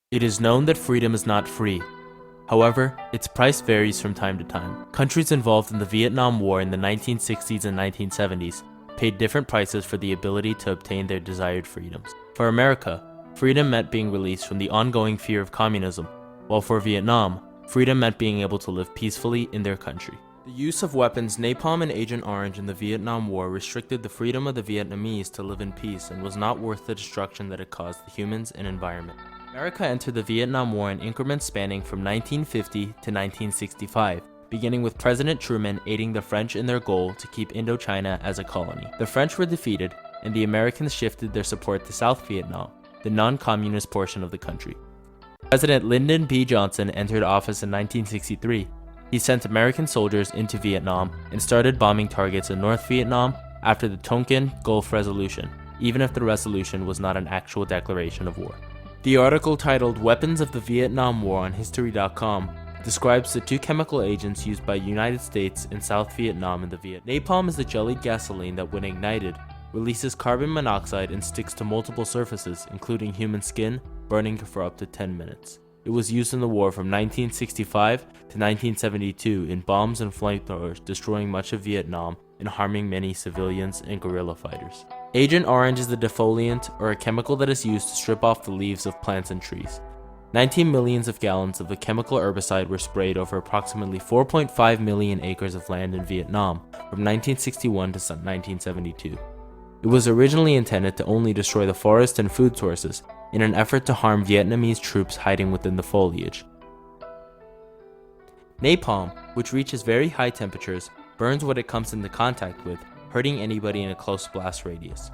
It is known that freedom is not free. However, its price varies from time to time. Countries involved in the Vietnam War in the 1960s and 1970s paid different prices for the ability to obtain their desired freedoms. For America, freedom meant being released from the ongoing fear of communism, while for Vietnam, freedom meant being able to live peacefully in their country. The use of weapons Napalm and Agent Orange in the Vietnam War restricted the freedom of the Vietnamese to live in peace and was not worth the destruction that it caused the humans and environment. America entered the Vietnam War in increments spanning from 1950 to 1965, beginning with President Truman aiding the French in their goal to keep Indochina as a colony. The French were defeated, and the Americans shifted their support to South Vietnam, the non-communist portion of the country. President Lyndon B. Johnson entered office in 1963. He sent American soldiers into Vietnam and started bombing targets in North Vietnam after the Tonkin Gulf Resolution, even if the resolution was not an actual declaration of war. The article titled Weapons of the Vietnam War on History.com describes the two chemical agents used by the United States in South Vietnam and the Vietnam. Napalm is a jellied gasoline that, when ignited, releases carbon monoxide and sticks to multiple surfaces, including human skin, burning for up to 10 minutes. It was used in the war from 1965 to 1972 in bombs and flamethrowers, destroying much of Vietnam and harming many civilians and guerrilla fighters. Agent Orange is the defoliant, or a chemical that is used to strip off the leaves of plants and trees. 19 million gallons of the chemical herbicide were sprayed over approximately 4.5 million acres of land in Vietnam from 1961 to 1972. It was originally intended to only destroy the forest and food sources in an effort to harm Vietnamese troops hiding within the foliage. Napalm, which reaches very high temperatures, burns what it comes into contact with, hurting anybody in a close blast radius.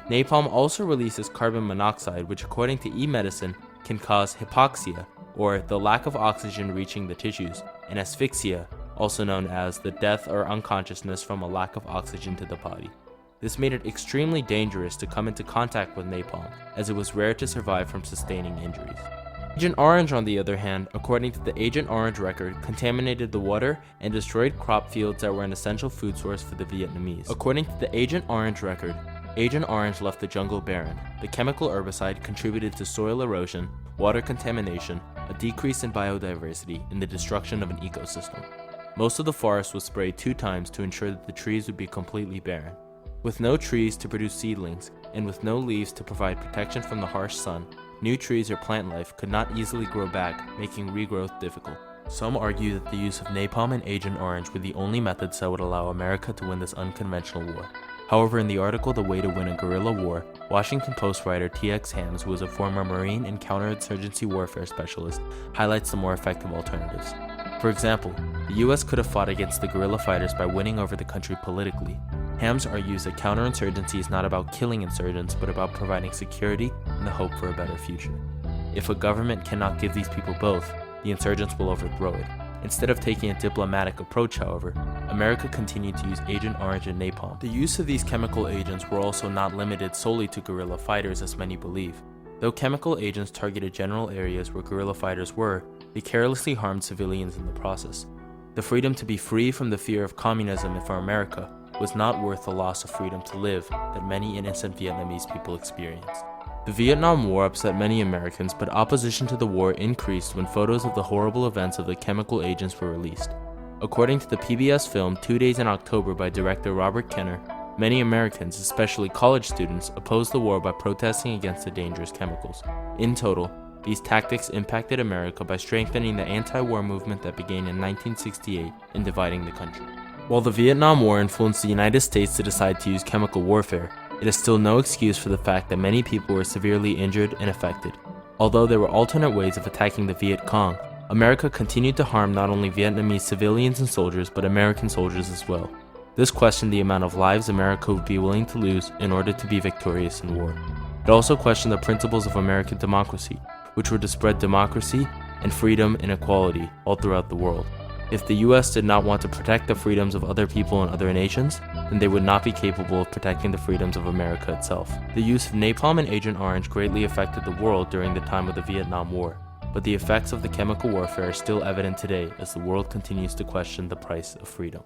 Napalm also releases carbon monoxide, which according to e-medicine can cause hypoxia, or the lack of oxygen reaching the tissues, and asphyxia, also known as the death or unconsciousness from a lack of oxygen to the body. This made it extremely dangerous to come into contact with napalm, as it was rare to survive from sustaining injuries. Agent Orange, on the other hand, according to the Agent Orange record, contaminated the water and destroyed crop fields that were an essential food source for the Vietnamese. According to the Agent Orange record, Agent Orange left the jungle barren. The chemical herbicide contributed to soil erosion, water contamination, a decrease in biodiversity, and the destruction of an ecosystem. Most of the forest was sprayed 2 times to ensure that the trees would be completely barren. With no trees to produce seedlings, and with no leaves to provide protection from the harsh sun, new trees or plant life could not easily grow back, making regrowth difficult. Some argue that the use of napalm and Agent Orange were the only methods that would allow America to win this unconventional war. However, in the article The Way to Win a Guerrilla War, Washington Post writer T.X. Hams, who was a former Marine and counterinsurgency warfare specialist, highlights the more effective alternatives. For example, the US could have fought against the guerrilla fighters by winning over the country politically. Hams argues that counterinsurgency is not about killing insurgents, but about providing security and the hope for a better future. If a government cannot give these people both, the insurgents will overthrow it. Instead of taking a diplomatic approach, however, America continued to use Agent Orange and napalm. The use of these chemical agents were also not limited solely to guerrilla fighters, as many believe. Though chemical agents targeted general areas where guerrilla fighters were, they carelessly harmed civilians in the process. The freedom to be free from the fear of communism for America was not worth the loss of freedom to live that many innocent Vietnamese people experienced. The Vietnam War upset many Americans, but opposition to the war increased when photos of the horrible events of the chemical agents were released. According to the PBS film 2 Days in October by director Robert Kenner, many Americans, especially college students, opposed the war by protesting against the dangerous chemicals. In total, these tactics impacted America by strengthening the anti-war movement that began in 1968 and dividing the country. While the Vietnam War influenced the United States to decide to use chemical warfare, it is still no excuse for the fact that many people were severely injured and affected. Although there were alternate ways of attacking the Viet Cong, America continued to harm not only Vietnamese civilians and soldiers, but American soldiers as well. This questioned the amount of lives America would be willing to lose in order to be victorious in war. It also questioned the principles of American democracy, which were to spread democracy and freedom and equality all throughout the world. If the US did not want to protect the freedoms of other people in other nations, then they would not be capable of protecting the freedoms of America itself. The use of napalm and Agent Orange greatly affected the world during the time of the Vietnam War, but the effects of the chemical warfare are still evident today as the world continues to question the price of freedom.